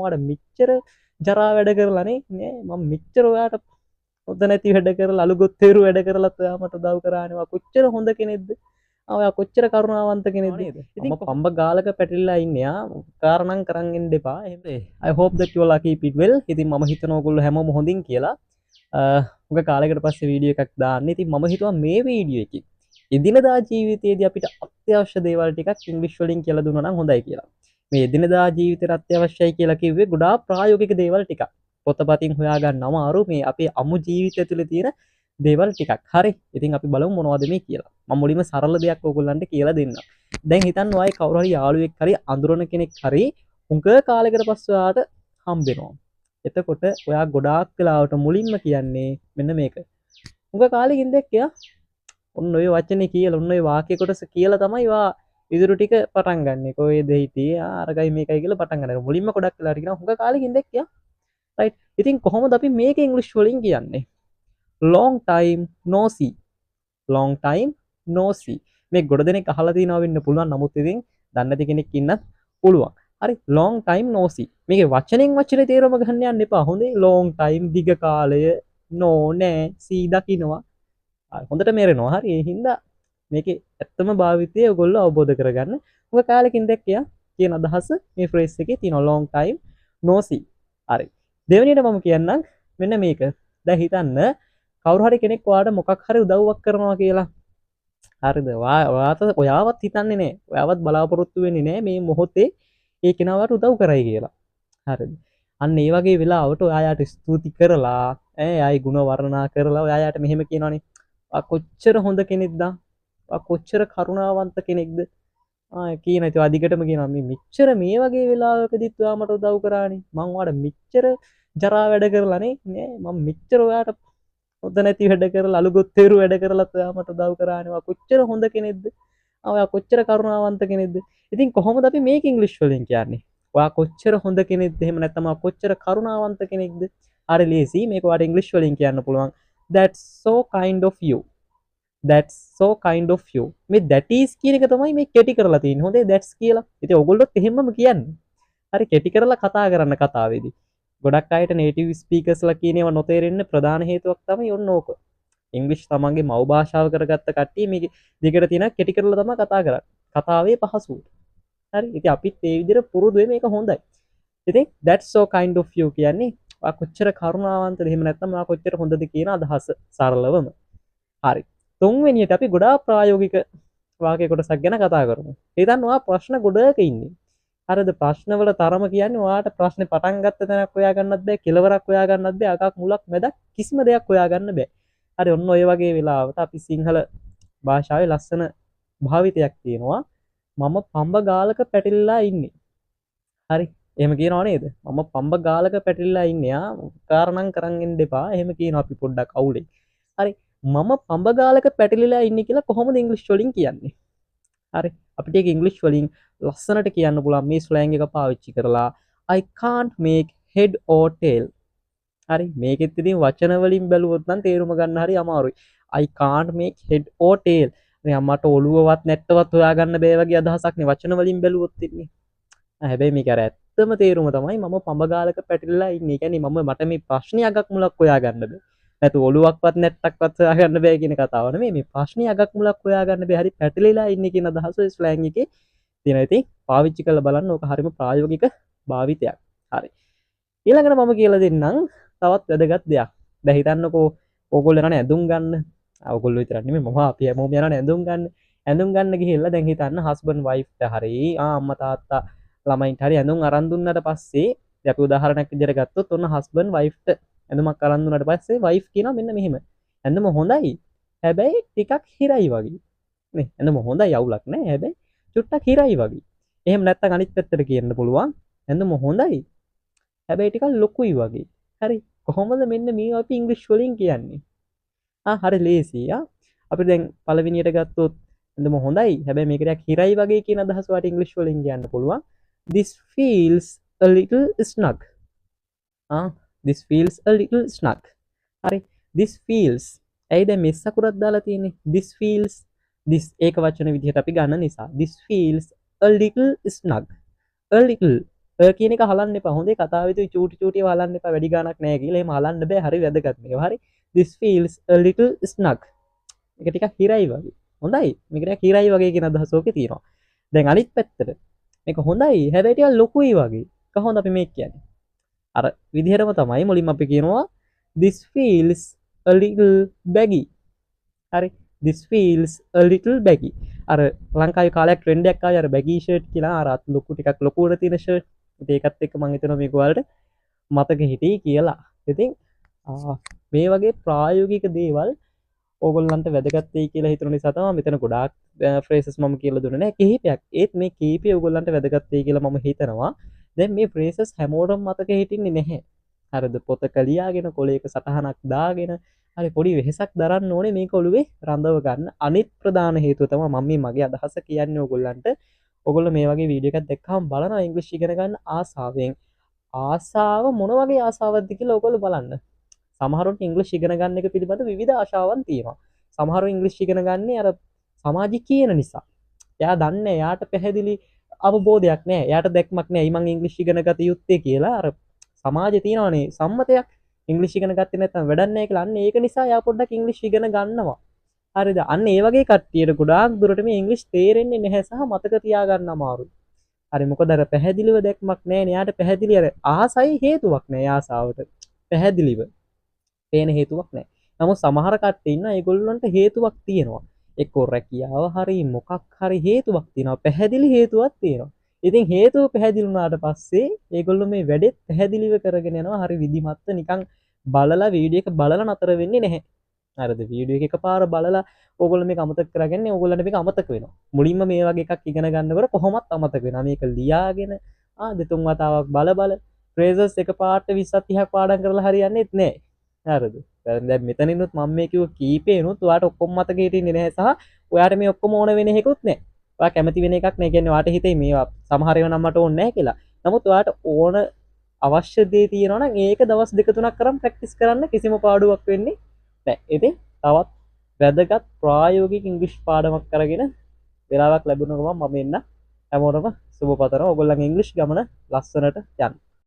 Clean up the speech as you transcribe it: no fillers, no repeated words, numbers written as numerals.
ඔයාලට මෙච්චර ජරා වැඩ කරලානේ නේ මම මෙච්චර ඔයාලට හොඳ නැති වැඩ කරලා අලුගොත්තේරු වැඩ කරලා ඔයා මට උදව් කරානේ ඔයා කොච්චර හොඳ කෙනෙක්ද ඔයා කොච්චර කරුණාවන්ත කෙනෙක්ද ඉතින් පම්බ ගාලක පැටලිලා ඉන්නේ කාරණම් කරන් ඉන්න එපා එහෙම I hope that you all keep it well ඉතින් මම හිතනවා ඔයගොල්ලෝ හැමෝම හොඳින් කියලා උග කාලයකට පස්සේ වීඩියෝ එකක් දාන්න ඉතින් මම හිතුවා මේ වීඩියෝ එකේ එදිනදා ජීවිතයේදී අපිට අත්‍යවශ්‍ය දේවල් ටිකක් ඉංග්‍රීසි වලින් කියලා දුන්නා නම් හොඳයි කියලා මේ එදිනදා ජීවිතේට අත්‍යවශ්‍යයි කියලා කිව්වේ ගොඩාක් ප්‍රායෝගික දේවල් ටිකක් පොතපතින් හොයාගන්න අමාරු මේ අපේ අමු ජීවිතය තුළ තියෙන දේවල් ටිකක්. හරි. ඉතින් අපි බලමු මොනවද මේ කියලා. මම මුලින්ම සරල දෙයක් ඕගොල්ලන්ට කියලා දෙන්නම්. දැන් හිතන්න ඔයයි කවුරු හරි යාළුවෙක් හරි අඳුරන කෙනෙක් හරි උංග කාලයකට පස්සේ ඔයාට හම්බෙනවා. එතකොට ඔයා ගොඩාක් වෙලාවට මුලින්ම කියන්නේ මෙන්න මේක. උංග කාලෙකින් දැක්කයා ඔන්න ඔය වචනේ කියලා ඔන්න ඔය වාක්‍ය කොටස කියලා තමයි ඔයා ඉදිරි ටික පටන් ගන්නෙ. කොහෙද හිටියේ? අරගයි මේකයි කියලා පටන් ගන්නවා. මුලින්ම ගොඩක් වෙලාවට කියනවා උංග කාලෙකින් දැක්කයා right ඉතින් කොහොමද අපි මේක ඉංග්‍රීසි වලින් කියන්නේ long time no see long time no see මේ ගොඩ දෙනෙක් අහලා තියෙනවා වෙන්න පුළුවන් නමුත් ඉතින් දන්නේ නැති කෙනෙක් ඉන්නත් පුළුවන් හරි long time no see මේකේ වචනෙන් වචනේ තේරුම ගන්න යන්න එපා හොඳේ long time දිග කාලය no නෑ see දකින්නවා හොඳට මේරෙනවා හරි ඒ හින්දා මේකේ ඇත්තම භාවිතය ඔයගොල්ලෝ අවබෝධ කරගන්න මොකද කාලෙකින් දැක්කයා කියන අදහස මේ ෆ්‍රේස් එකේ තියෙනවා long time no see හරි දෙවෙනියට මම කියන්නම් මෙන්න මේක. දැන් හිතන්න කවුරු හරි කෙනෙක් ඔයාට මොකක් හරි උදව්වක් කරනවා කියලා. හරිද? ඔයාවත් හිතන්නේ නැහැ. ඔයාවත් බලාපොරොත්තු වෙන්නේ නැහැ මේ මොහොතේ ඒ කෙනාට උදව් කරයි කියලා. හරිද? අන්න ඒ වගේ වෙලාවට ඔයාට ස්තුති කරලා එයායි ගුණ වර්ණනා කරලා ඔයාට මෙහෙම කියනවනේ. "ආ කොච්චර හොඳ කෙනෙක්ද? ආ කොච්චර කරුණාවන්ත කෙනෙක්ද?" කියන ඉතින් අදිගටම කියනවා මේ මෙච්චර මේ වගේ වෙලාවකදීත් ඔයා මට උදව් කරානේ. මං ඔයාට මෙච්චර ජරා වැඩ කරලානේ නේ මම මෙච්චර ඔයාට හොඳ නැති වැඩ කරලා අලුගොත්තේරු වැඩ කරලා ඔයා මට උදව් කරානේ ඔයා කොච්චර හොඳ කෙනෙක්ද ඔයා කොච්චර කරුණාවන්ත කෙනෙක්ද ඉතින් කොහොමද අපි මේක ඉංග්‍රීසි වලින් කියන්නේ ඔයා කොච්චර හොඳ කෙනෙක්ද එහෙම නැත්නම් ඔයා කොච්චර කරුණාවන්ත කෙනෙක්ද හරි ලේසි මේක ඔයාට ඉංග්‍රීසි වලින් කියන්න පුළුවන් that's so kind of you that's so kind of you මේ that is කියන එක තමයි මේ කෙටි කරලා තියෙන්නේ හොඳේ that's කියලා ඉතින් ඔයගොල්ලොත් එහෙමම කියන්නේ හරි කෙටි කරලා කතා කරන්න කතාවේදී ගොඩක් අයට native speakersලා කියන ඒවා නොතේරෙන්න ප්‍රධාන හේතුවක් තමයි ඔන්න ඕක. ඉංග්‍රීසි තමන්ගේ මව් භාෂාව කරගත්ත කට්ටිය මේක දිගට තියෙන කෙටි කරලා තමයි කතා කරන්නේ. කතාවේ පහසුවට. හරි. ඉතින් අපිත් ඒ විදිහට පුරුදු වෙ මේක හොඳයි. ඉතින් that's so kind of you කියන්නේ ඔයා කොච්චර කරුණාවන්තද එහෙම නැත්නම් ඔයා කොච්චර හොඳද කියන අදහස සරලවම. හරි. තුන්වෙනියට අපි ගොඩාක් ප්‍රායෝගික වාක්‍ය කොටසක් ගැන කතා කරමු. හිතන්න ඔයා ප්‍රශ්න ගොඩක ඉන්නේ. හරිද ප්‍රශ්නවල තරම කියන්නේ ඔයාට ප්‍රශ්නේ පටන් ගත්ත තැනක් හොයා ගන්නත් බෑ කෙලවරක් හොයා ගන්නත් බෑ අකක් මුලක් මැදක් කිසිම දෙයක් හොයා ගන්න බෑ. හරි ඔන්න ඔය වගේ වෙලාවට අපි සිංහල භාෂාවේ ලස්සන භාවිතයක් තියෙනවා. මම පම්බ ගාලක පැටලිලා ඉන්නේ. හරි. එහෙම කියනව නේද? මම පම්බ ගාලක පැටලිලා ඉන්නේ. කාරණම් කරන් ඉන්න එපා. එහෙම කියනවා අපි පොඩ්ඩක් අවුලේ. හරි. මම පම්බ ගාලක පැටලිලා ඉන්නේ කියලා කොහොමද ඉංග්‍රීසි වලින් කියන්නේ? හරි. අපිට ඒක ඉංග්‍රීසි වලින් ලස්සනට කියන්න පුළුවන් මේ ස්ලෑන්ග් එක පාවිච්චි කරලා I can't make head or tail. හරි මේකෙත් ඉතින් වචන වලින් බැලුවොත් නම් තේරුම ගන්න හරි අමාරුයි. I can't make head or tail. මේ මට ඔළුවවත් නැට්ටවත් හොයාගන්න බෑ වගේ අදහසක් නේ වචන වලින් බැලුවොත් ඉන්නේ. හැබැයි මේක අර ඇත්තම තේරුම තමයි මම පඹ ගාලක පැටලිලා ඉන්නේ. ඒ කියන්නේ මට මේ ප්‍රශ්නේ අගක් මුලක් හොයාගන්න බෑ. නැතු ඔළුවක්වත් නැට්ටක්වත් හොයාගන්න බෑ කියන කතාව නෙමෙයි මේ ප්‍රශ්නේ අගක් මුලක් හොයාගන්න බෑ. හරි පැටලිලා ඉන්නේ කියන අදහස ස්ලෑන්ග් එකේ තියෙනවා. ඉතින් පාවිච්චි කරලා බලන්න ඕක හරිම ප්‍රායෝගික භාවිතයක්. හරි. ඊළඟට මම කියලා දෙන්නම් තවත් වැදගත් දෙයක්. දැන් හිතන්නකෝ ඕගොල්ලෝ යනනේ ඇඳුම් ගන්න. ඕගොල්ලෝ විතරක් නෙමෙයි මම අපි හැමෝම යනනේ ඇඳුම් ගන්න. ඇඳුම් ගන්න ගිහිල්ලා දැන් හිතන්න හස්බන්ඩ් වයිෆ්ට හරි අම්මා තාත්තා ළමයින්ට හරි ඇඳුම් අරන් දුන්නාට පස්සේ අපි උදාහරණයක් විදිහට ගත්තොත් ඔන්න හස්බන්ඩ් වයිෆ්ට ඇඳුමක් අරන් දුන්නාට පස්සේ වයිෆ් කියනවා මෙන්න මෙහෙම. ඇඳුම හොඳයි. හැබැයි ටිකක් හිරයි වගේ. නේ ඇඳුම හොඳයි අවුලක් නැහැ. හැබැයි චුට්ටක් හිරයි වගේ. එහෙම නැත්නම් අනිත් පැත්තට කියන්න පුළුවන්. ඇඳුම හොඳයි. හැබැයි ටිකක් ලොකුයි වගේ. හරි. කොහොමද මෙන්න මේ අපි ඉංග්‍රීසි වලින් කියන්නේ? හරි ලේසි. අපි දැන් පළවෙනියට ගත්තොත් ඇඳුම හොඳයි. හැබැයි මේක ටිකක් හිරයි වගේ කියන අදහස වට ඉංග්‍රීසි වලින් කියන්න පුළුවන්. This feels a little snug. This feels a little snug. හරි. This feels. ඇයි දැන් මෙස් අකුරක් දාලා තියෙන්නේ? This feels this ඒක වචන විදිහට අපි ගන්න නිසා this feels a little snug. A little කියන එක හලන්න එපා. හොඳේ කතාවෙදි චූටි හලන්න එපා. වැඩි ගාණක් නැහැ කියලා. එහෙම හලන්න බෑ. හරි වැදගත් මේක. හරි. This feels a little snug. මේක ටිකක් හිරයි වගේ. හොඳයි. මේක ටිකක් හිරයි වගේ කියන අදහස ඕකේ තියෙනවා. දැන් අනිත් පැත්තට මේක හොඳයි. හැබැයි ටිකක් ලොකුයි වගේ. කොහොමද අපි මේක කියන්නේ? අර විදිහටම තමයි මුලින්ම අපි කියනවා this feels a little baggy. හරි. this feels a little baggy. අර ලංකාවේ කාලයක් ට්‍රෙන්ඩ් එකක් ආවේ අර baggy shirt කියලා අර ලොකු ටිකක් ලොකුවට තියෙන shirt. ඉතින් ඒකත් එක්ක මම හිතනවා මේක ඔයාලට මතක හිටියේ කියලා. ඉතින් මේ වගේ ප්‍රායෝගික දේවල් ඕගොල්ලන්ට වැදගත් වෙයි කියලා හිතන නිසා තමයි මෙතන ගොඩාක් phrases මම කියලා දුන්නේ නැහැ කිහිපයක්. ඒත් මේ කිහිපය ඕගොල්ලන්ට වැදගත් වෙයි කියලා මම හිතනවා. දැන් මේ phrases හැමෝටම මතක හිටින්නේ නැහැ. හරිද? පොතක ලියාගෙන කොලයක සටහනක් දාගෙන හරි පොඩි වෙහෙසක් දරන්න ඕනේ මේක ඔළුවේ රඳව ගන්න. අනිත් ප්‍රධාන හේතුව තමයි මම මේ මගේ අදහස කියන්නේ ඕගොල්ලන්ට. ඕගොල්ලෝ මේ වගේ වීඩියෝ එකක් දැක්කම බලනවා ඉංග්‍රීසි ඉගෙන ගන්න ආසාවෙන්. ආසාව මොන වගේ ආසාවක්ද කියලා ඕගොල්ලෝ බලන්න. සමහරුන්ට ඉංග්‍රීසි ඉගෙන ගන්න එක පිළිබඳ විවිධ ආශාවන් තියෙනවා. සමහරු ඉංග්‍රීසි ඉගෙන ගන්නේ අර සමාජික කියන නිසා. එයා දන්නේ එයාට පැහැදිලි අවබෝධයක් නැහැ. එයාට දැක්මක් නැහැ. මම ඉංග්‍රීසි ඉගෙන ගත යුත්තේ කියලා අර සමාජයේ තියෙනවනේ සම්මතයක්. ඉංග්‍රීසි ඉගෙන ගත්තේ නැත්නම් වැඩක් නැහැ කියලා. අන්න ඒක නිසා එයා පොඩ්ඩක් ඉංග්‍රීසි ඉගෙන ගන්නවා. හරිද? අන්න ඒ වගේ කට්ටියට ගොඩාක් දුරට මේ ඉංග්‍රීසි තේරෙන්නේ නැහැ සහ මතක තියාගන්න අමාරුයි. හරි මොකද අර පැහැදිලිව දැක්මක් නැහැ නේ. එයාට පැහැදිලි අර ආසයි හේතුවක් නැහැ ආසාවට. පැහැදිලිව පේන හේතුවක් නැහැ. නමුත් සමහර කට්ටිය ඉන්නවා ඒගොල්ලන්ට හේතුවක් තියෙනවා. එක්කෝ රැකියාව හරි මොකක් හරි හේතුවක් තියෙනවා. පැහැදිලි හේතුවක් තියෙනවා. ඉතින් හේතුව පැහැදිලි වුණාට පස්සේ ඒගොල්ලෝ මේ වැඩේ පැහැදිලිව කරගෙන යනවා. හරි විධිමත්ව නිකන් බලලා වීඩියෝ එක බලලා නතර වෙන්නේ නැහැ. හරිද? වීඩියෝ එක එකපාර බලලා ඕගොල්ලෝ මේක අමතක කරගන්නේ ඕගොල්ලන්ට මේක අමතක වෙනවා. මුලින්ම මේ වගේ එකක් ඉගෙන ගන්නකොට කොහොමත් අමතක වෙනවා. මේක ලියාගෙන දෙතුන් වතාවක් බල phrases එකපාරට 20ක් 30ක් පාඩම් කරලා හරියන්නේත් නැහැ. හරිද? දැන් මෙතනිනුත් මම මේ කිව්ව කීපේනොත් ඔයාට ඔක්කොම මතක හිටින්නේ නැහැ සහ ඔයාට මේ ඔක්කොම ඕන වෙන එකකුත් නැහැ. ඔයා කැමති වෙන එකක් නැහැ. කියන්නේ ඔයාට හිතේ මේවා සමහර ඒවා නම් මට ඕනේ නැහැ කියලා. නමුත් ඔයාට ඕන අවශ්‍ය දේ තියෙනවා නම් ඒක දවස් 2-3ක් කරන් ප්‍රැක්ටිස් කරන්න කිසිම පාඩුවක් වෙන්නේ නැහැ. ඉතින් තවත් වැදගත් ප්‍රායෝගික ඉංග්‍රීසි පාඩමක් කරගෙන වෙලාවක් ලැබුණ ගමන් මම එන්න හැමෝටම සුබ පතනවා. ඔයගොල්ලන්ගේ ඉංග්‍රීසි ගමන ලස්සනට යන්න.